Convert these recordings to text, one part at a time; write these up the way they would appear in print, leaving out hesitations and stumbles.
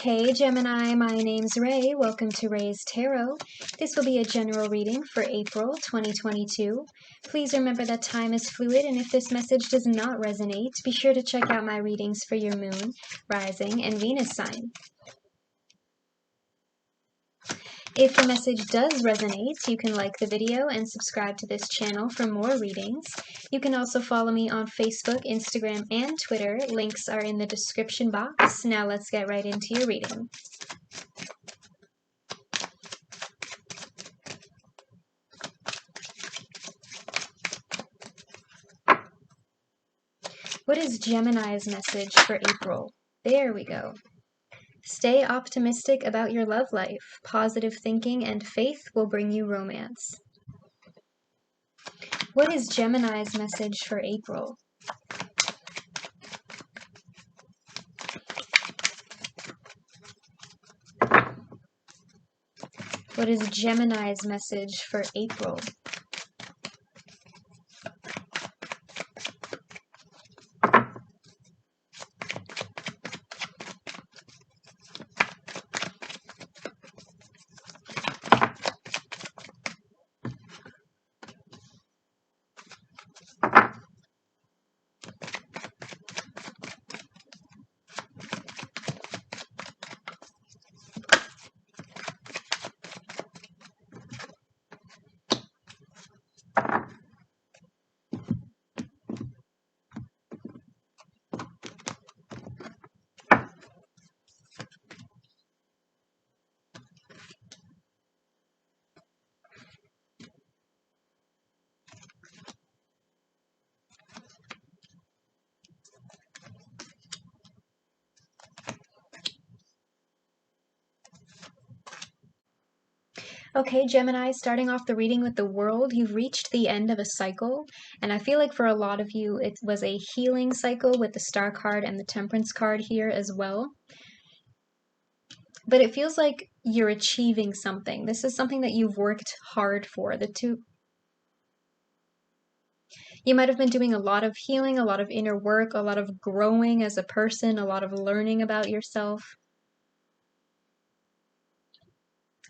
Hey Gemini, my name's Ray. Welcome to Ray's Tarot. This will be a general reading for April 2022. Please remember that time is fluid, and if this message does not resonate, be sure to check out my readings for your moon, rising, and Venus sign. If the message does resonate, you can like the video and subscribe to this channel for more readings. You can also follow me on Facebook, Instagram, and Twitter. Links are in the description box. Now let's get right into your reading. What is Gemini's message for April? There we go. Stay optimistic about your love life. Positive thinking and faith will bring you romance. What is Gemini's message for April? What is Gemini's message for April? Okay, Gemini, starting off the reading with the World, you've reached the end of a cycle, and I feel like for a lot of you, it was a healing cycle with the Star card and the Temperance card here as well. But it feels like you're achieving something. This is something that you've worked hard for. You might have been doing a lot of healing, a lot of inner work, a lot of growing as a person, a lot of learning about yourself.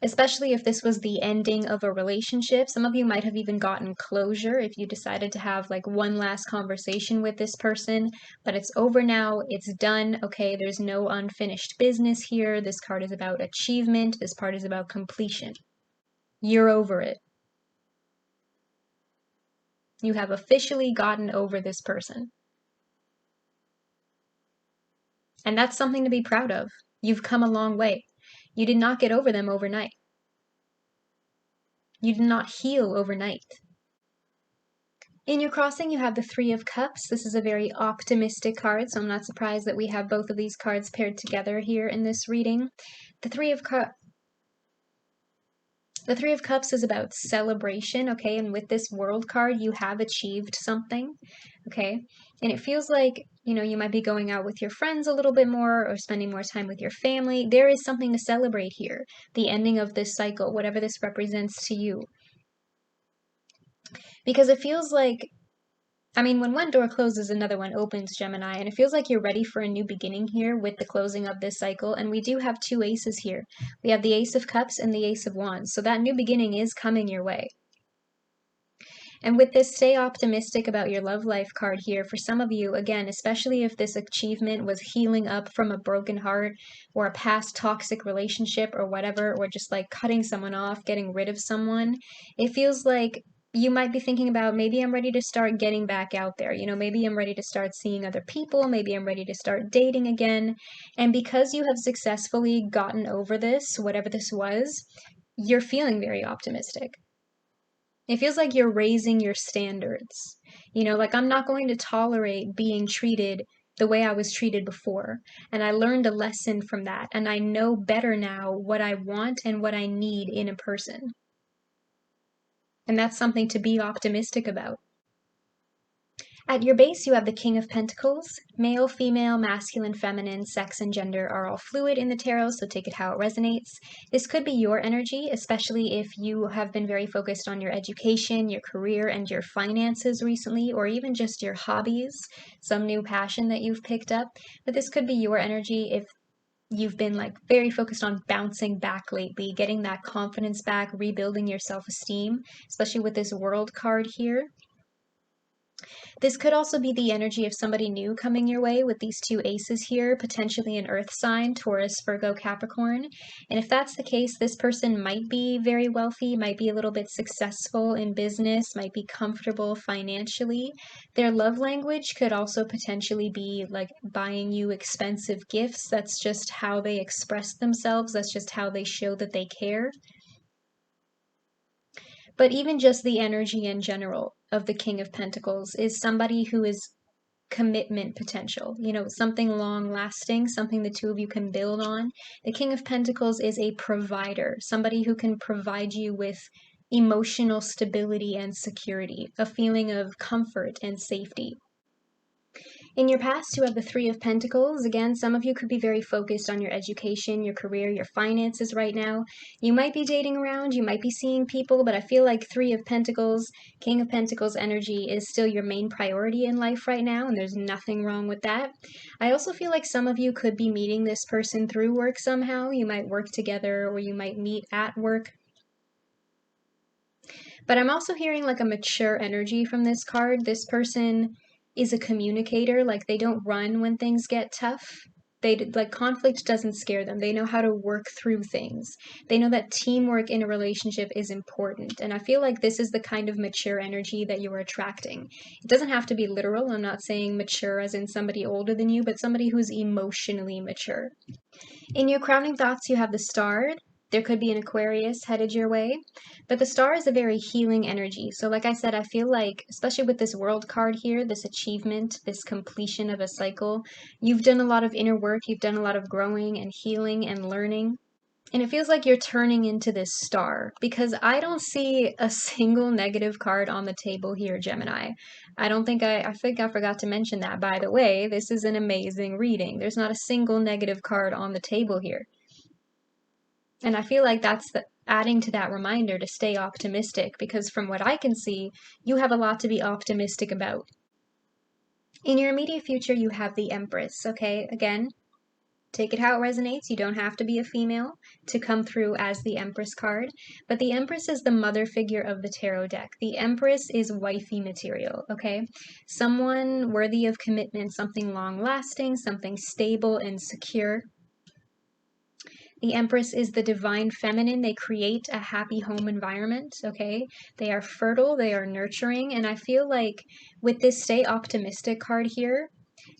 Especially if this was the ending of a relationship. Some of you might have even gotten closure if you decided to have like one last conversation with this person, but it's over now, it's done, okay? There's no unfinished business here. This card is about achievement. This part is about completion. You're over it. You have officially gotten over this person. And that's something to be proud of. You've come a long way. You did not get over them overnight. You did not heal overnight. In your crossing, you have the Three of Cups. This is a very optimistic card, so I'm not surprised that we have both of these cards paired together here in this reading. The Three of Cups is about celebration, okay? And with this World card, you have achieved something, okay? And it feels like, you know, you might be going out with your friends a little bit more or spending more time with your family. There is something to celebrate here. The ending of this cycle, whatever this represents to you. Because it feels like, I mean, when one door closes, another one opens, Gemini, and it feels like you're ready for a new beginning here with the closing of this cycle, and we do have two aces here. We have the Ace of Cups and the Ace of Wands, so that new beginning is coming your way. And with this stay optimistic about your love life card here, for some of you, again, especially if this achievement was healing up from a broken heart or a past toxic relationship or whatever, or just like cutting someone off, getting rid of someone, it feels like you might be thinking about, maybe I'm ready to start getting back out there. You know, maybe I'm ready to start seeing other people. Maybe I'm ready to start dating again. And because you have successfully gotten over this, whatever this was, you're feeling very optimistic. It feels like you're raising your standards. You know, like, I'm not going to tolerate being treated the way I was treated before. And I learned a lesson from that. And I know better now what I want and what I need in a person. And that's something to be optimistic about. At your base, you have the King of Pentacles. Male, female, masculine, feminine, sex, and gender are all fluid in the tarot, so take it how it resonates. This could be your energy, especially if you have been very focused on your education, your career, and your finances recently, or even just your hobbies, some new passion that you've picked up. But this could be your energy if you've been like very focused on bouncing back lately, getting that confidence back, rebuilding your self-esteem, especially with this World card here. This could also be the energy of somebody new coming your way with these two aces here, potentially an earth sign, Taurus, Virgo, Capricorn. And if that's the case, this person might be very wealthy, might be a little bit successful in business, might be comfortable financially. Their love language could also potentially be like buying you expensive gifts. That's just how they express themselves. That's just how they show that they care. But even just the energy in general of the King of Pentacles is somebody who is commitment potential, something long lasting, something the two of you can build on. The King of Pentacles is a provider, somebody who can provide you with emotional stability and security, a feeling of comfort and safety. In your past, you have the Three of Pentacles. Again, some of you could be very focused on your education, your career, your finances right now. You might be dating around, you might be seeing people, but I feel like Three of Pentacles, King of Pentacles energy is still your main priority in life right now, and there's nothing wrong with that. I also feel like some of you could be meeting this person through work somehow. You might work together, or you might meet at work. But I'm also hearing like a mature energy from this card. This person is a communicator, like they don't run when things get tough. Like conflict doesn't scare them. They know how to work through things. They know that teamwork in a relationship is important. And I feel like this is the kind of mature energy that you're attracting. It doesn't have to be literal. I'm not saying mature as in somebody older than you, but somebody who's emotionally mature. In your crowning thoughts, you have the Star. There could be an Aquarius headed your way, but the Star is a very healing energy. So like I said, I feel like, especially with this World card here, this achievement, this completion of a cycle, you've done a lot of inner work, you've done a lot of growing and healing and learning. And it feels like you're turning into this star, because I don't see a single negative card on the table here, Gemini. I think I forgot to mention that, by the way. This is an amazing reading. There's not a single negative card on the table here. And I feel like that's adding to that reminder to stay optimistic, because from what I can see, you have a lot to be optimistic about. In your immediate future, you have the Empress, okay? Again, take it how it resonates. You don't have to be a female to come through as the Empress card, but the Empress is the mother figure of the tarot deck. The Empress is wifey material, okay? Someone worthy of commitment, something long-lasting, something stable and secure. The Empress is the divine feminine. They create a happy home environment, okay? They are fertile, they are nurturing, and I feel like with this stay optimistic card here,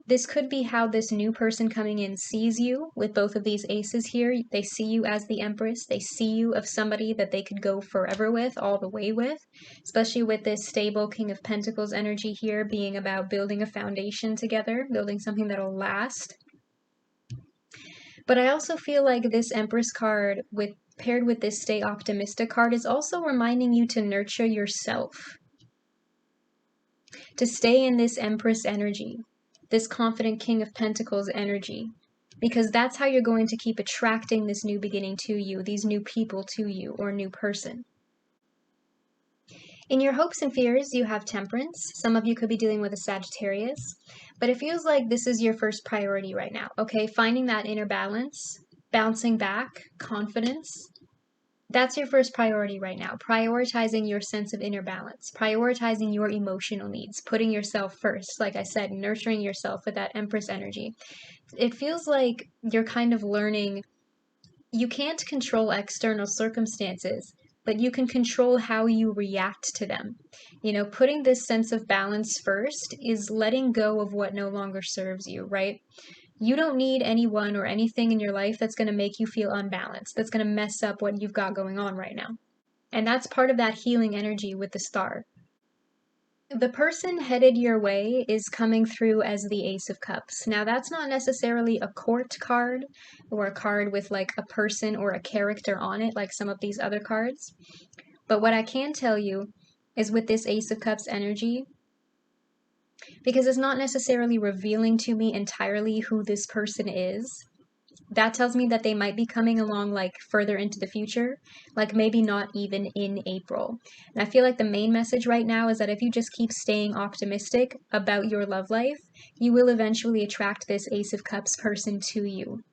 this could be how this new person coming in sees you with both of these aces here. They see you as the Empress. They see you of somebody that they could go forever with, all the way with, especially with this stable King of Pentacles energy here being about building a foundation together, building something that'll last. But I also feel like this Empress card, paired with this Stay Optimistic card, is also reminding you to nurture yourself. To stay in this Empress energy, this confident King of Pentacles energy, because that's how you're going to keep attracting this new beginning to you, these new people to you, or new person. In your hopes and fears, you have Temperance. Some of you could be dealing with a Sagittarius, but it feels like this is your first priority right now, okay? Finding that inner balance, bouncing back, confidence. That's your first priority right now. Prioritizing your sense of inner balance, prioritizing your emotional needs, putting yourself first. Like I said, nurturing yourself with that Empress energy. It feels like you're kind of learning you can't control external circumstances, but you can control how you react to them. Putting this sense of balance first is letting go of what no longer serves you, right? You don't need anyone or anything in your life that's going to make you feel unbalanced, that's going to mess up what you've got going on right now. And that's part of that healing energy with the Star. The person headed your way is coming through as the Ace of Cups. Now, that's not necessarily a court card or a card with like a person or a character on it, like some of these other cards. But what I can tell you is with this Ace of Cups energy, because it's not necessarily revealing to me entirely who this person is, that tells me that they might be coming along like further into the future, like maybe not even in April. And I feel like the main message right now is that if you just keep staying optimistic about your love life, you will eventually attract this Ace of Cups person to you.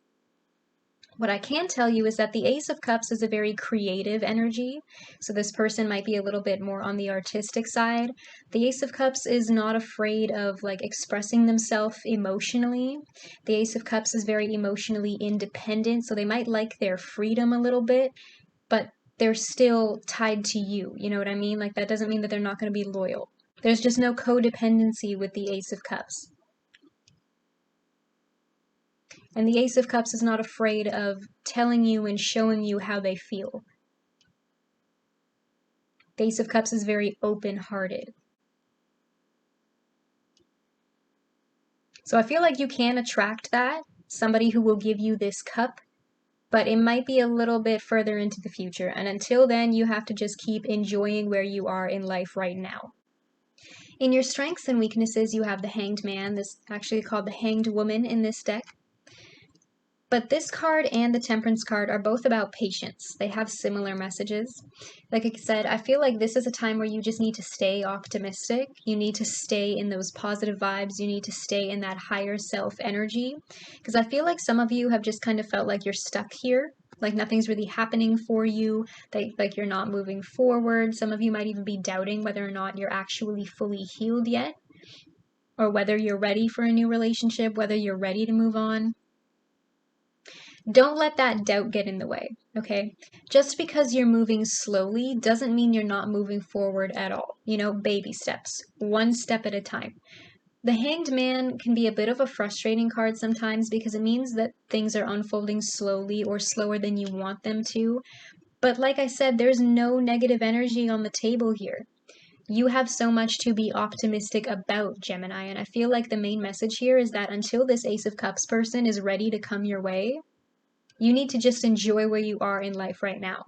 What I can tell you is that the Ace of Cups is a very creative energy, so this person might be a little bit more on the artistic side. The Ace of Cups is not afraid of like expressing themselves emotionally. The Ace of Cups is very emotionally independent, so they might like their freedom a little bit, but they're still tied to you. You know what I mean? Like that doesn't mean that they're not going to be loyal. There's just no codependency with the Ace of Cups. And the Ace of Cups is not afraid of telling you and showing you how they feel. The Ace of Cups is very open-hearted. So I feel like you can attract that, somebody who will give you this cup, but it might be a little bit further into the future. And until then, you have to just keep enjoying where you are in life right now. In your strengths and weaknesses, you have the Hanged Man. This is actually called the Hanged Woman in this deck. But this card and the Temperance card are both about patience. They have similar messages. Like I said, I feel like this is a time where you just need to stay optimistic. You need to stay in those positive vibes. You need to stay in that higher self energy. Because I feel like some of you have just kind of felt like you're stuck here. Like nothing's really happening for you. Like you're not moving forward. Some of you might even be doubting whether or not you're actually fully healed yet. Or whether you're ready for a new relationship, whether you're ready to move on. Don't let that doubt get in the way, okay? Just because you're moving slowly doesn't mean you're not moving forward at all. You know, baby steps, one step at a time. The Hanged Man can be a bit of a frustrating card sometimes because it means that things are unfolding slowly or slower than you want them to. But like I said, there's no negative energy on the table here. You have so much to be optimistic about, Gemini, and I feel like the main message here is that until this Ace of Cups person is ready to come your way, you need to just enjoy where you are in life right now.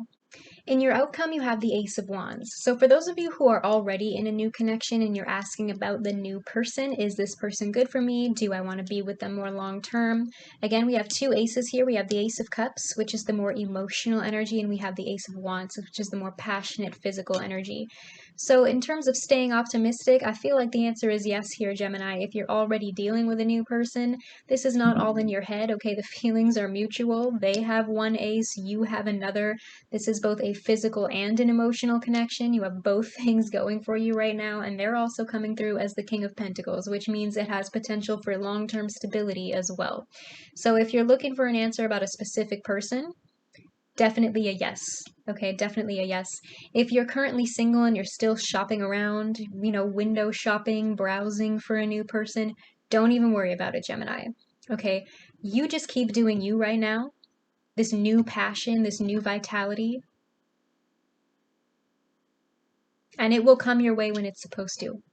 In your outcome, you have the Ace of Wands. So for those of you who are already in a new connection and you're asking about the new person, is this person good for me? Do I want to be with them more long term? Again, we have two aces here. We have the Ace of Cups, which is the more emotional energy, and we have the Ace of Wands, which is the more passionate physical energy. So in terms of staying optimistic, I feel like the answer is yes here, Gemini. If you're already dealing with a new person, this is not all in your head, okay? The feelings are mutual. They have one ace, you have another. This is both a physical and an emotional connection. You have both things going for you right now, and they're also coming through as the King of Pentacles, which means it has potential for long-term stability as well. So if you're looking for an answer about a specific person, definitely a yes. Okay, definitely a yes. If you're currently single and you're still shopping around, you know, window shopping, browsing for a new person, don't even worry about it, Gemini. Okay, you just keep doing you right now. This new passion, this new vitality, and it will come your way when it's supposed to.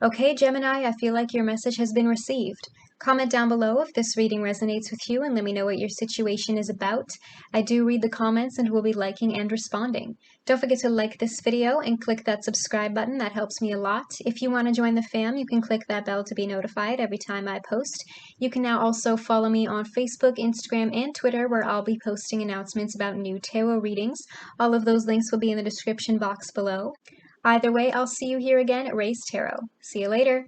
Okay, Gemini, I feel like your message has been received. Comment down below if this reading resonates with you and let me know what your situation is about. I do read the comments and will be liking and responding. Don't forget to like this video and click that subscribe button. That helps me a lot. If you want to join the fam, you can click that bell to be notified every time I post. You can now also follow me on Facebook, Instagram, and Twitter, where I'll be posting announcements about new tarot readings. All of those links will be in the description box below. Either way, I'll see you here again at Raise Tarot. See you later.